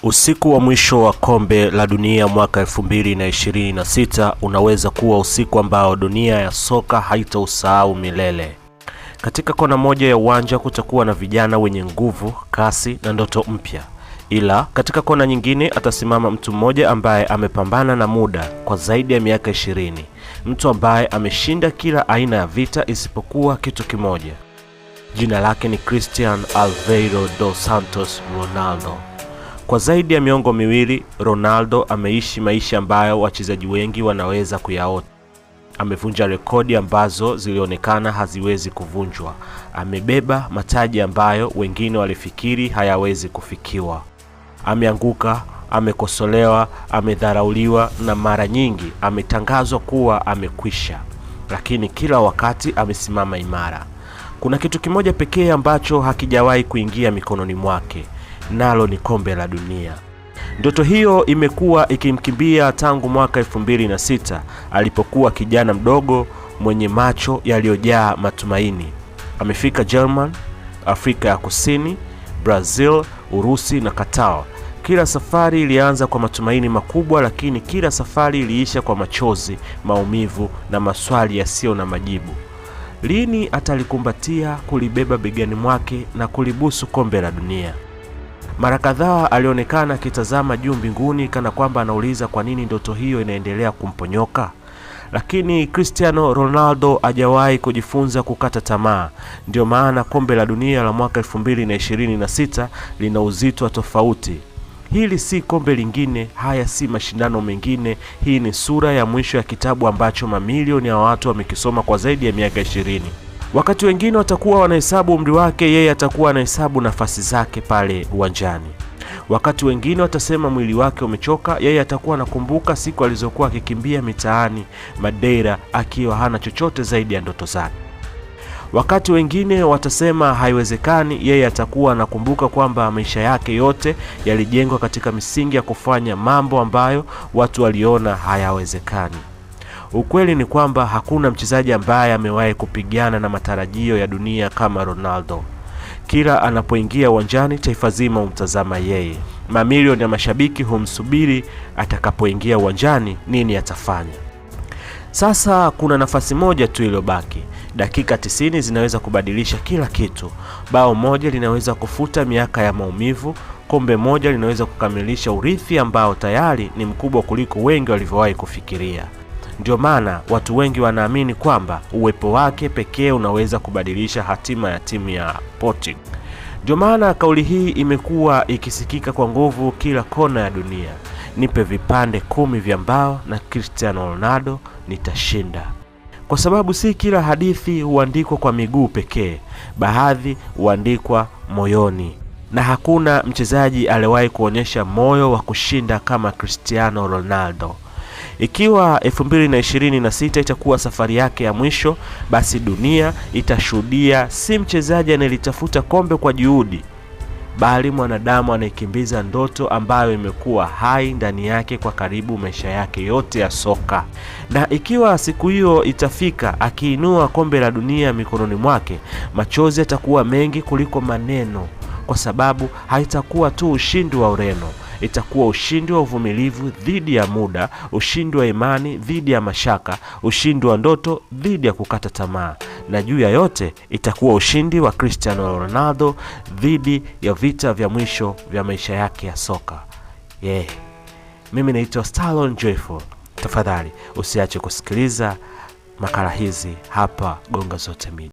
Usiku wa mwisho wa kombe la dunia mwaka 2026 unaweza kuwa usiku ambao dunia ya soka haitausahau milele. Katika kona moja ya uwanja kutakuwa na vijana wenye nguvu, kasi na ndoto mpya. Ila katika kona nyingine atasimama mtu mmoja ambaye amepambana na muda kwa zaidi ya miaka 20. Mtu ambaye ameshinda kila aina ya vita isipokuwa kitu kimoja. Jina lake ni Cristiano Alvaro dos Santos Ronaldo. Kwa zaidi ya miongo miwili, Ronaldo ameishi maisha ambayo wachezaji wengi wanaweza kuyaota. Amevunja rekodi ambazo zilionekana haziwezi kuvunjwa. Amebeba mataji ambayo wengine walifikiri hayawezi kufikiwa. Ameanguka, amekosolewa, amedharauliwa na mara nyingi ametangazwa kuwa amekwisha. Lakini kila wakati amesimama imara. Kuna kitu kimoja pekee ambacho hakijawahi kuingia mikononi mwake. Nalo ni kombe la dunia. Ndoto hiyo imekuwa ikimkimbia tangu mwaka 2006 alipokuwa kijana mdogo mwenye macho yaliyojaa matumaini. Amefika German, Afrika ya Kusini, Brazil, Urusi na Qatar. Kila safari ilianza kwa matumaini makubwa, lakini kila safari iliisha kwa machozi, maumivu na maswali yasiyo na majibu. Lini atalikumbatia, kulibeba begani mwake na kulibusu kombe la dunia? Mara kadhaa alionekana akitazama juu mbinguni kana kwamba anauliza kwa nini ndoto hiyo inaendelea kumponyoka. Lakini Cristiano Ronaldo hajawahi kujifunza kukata tamaa. Ndio maana kombe la dunia la mwaka 2026 lina uzito tofauti. Hili si kombe lingine, haya si mashindano mengine. Hii ni sura ya mwisho ya kitabu ambacho mamilioni ya watu wamekisoma kwa zaidi ya miaka 20. Wakati wengine watakuwa wanahesabu umri wake, yeye atakuwa anahesabu nafasi zake pale uwanjani. Wakati wengine watasema mwili wake umechoka, yeye atakuwa anakumbuka siku alizokuwa akikimbia mitaani Madeira akiwa hana chochote zaidi ya ndoto zake. Wakati wengine watasema haiwezekani, yeye atakuwa anakumbuka kwamba maisha yake yote yalijengwa katika misingi ya kufanya mambo ambayo watu waliona hayawezekani. Ukweli ni kwamba hakuna mchezaji ambaye amewahi kupigana na matarajio ya dunia kama Ronaldo. Kila anapoingia uwanjani, taifa zima humtazama yeye. Mamilioni ya mashabiki humsubiri atakapoingia uwanjani nini atafanya. Sasa kuna nafasi moja tu iliyobaki. Dakika 90 zinaweza kubadilisha kila kitu. Bao moja linaweza kufuta miaka ya maumivu. Kombe moja linaweza kukamilisha urithi ambao tayari ni mkubwa kuliko wengi walivyowahi kufikiria. Ndio maana watu wengi wanaamini kwamba uwepo wake pekee unaweza kubadilisha hatima ya timu ya Sporting. Ndio maana kauli hii imekuwa ikisikika kwa nguvu kila kona ya dunia. Nipe vipande 10 vya mbao na Cristiano Ronaldo nitashinda. Kwa sababu si kila hadithi huandikwa kwa miguu pekee, baadhi huandikwa moyoni. Na hakuna mchezaji aliyewahi kuonyesha moyo wa kushinda kama Cristiano Ronaldo. Ikiwa 2026 itakuwa safari yake ya mwisho, basi dunia itashuhudia si mchezaji anayelitafuta kombe kwa juhudi, bali mwanadamu anayekimbiza ndoto ambayo imekuwa hai ndani yake kwa karibu maisha yake yote ya soka. Na ikiwa siku hiyo itafika akiinua kombe la dunia mikononi mwake, machozi yatakuwa mengi kuliko maneno, kwa sababu haitakuwa tu ushindi wa Ureno. Itakuwa ushindi wa uvumilivu dhidi ya muda, ushindi wa imani dhidi ya mashaka, ushindi wa ndoto dhidi ya kukata tamaa. Na juu ya yote itakuwa ushindi wa Cristiano Ronaldo dhidi ya vita vya mwisho vya maisha yake ya soka. Mimi naitwa Stalon Joyful. Tafadhali usiache kusikiliza makala hizi hapa Gonga Zote Media.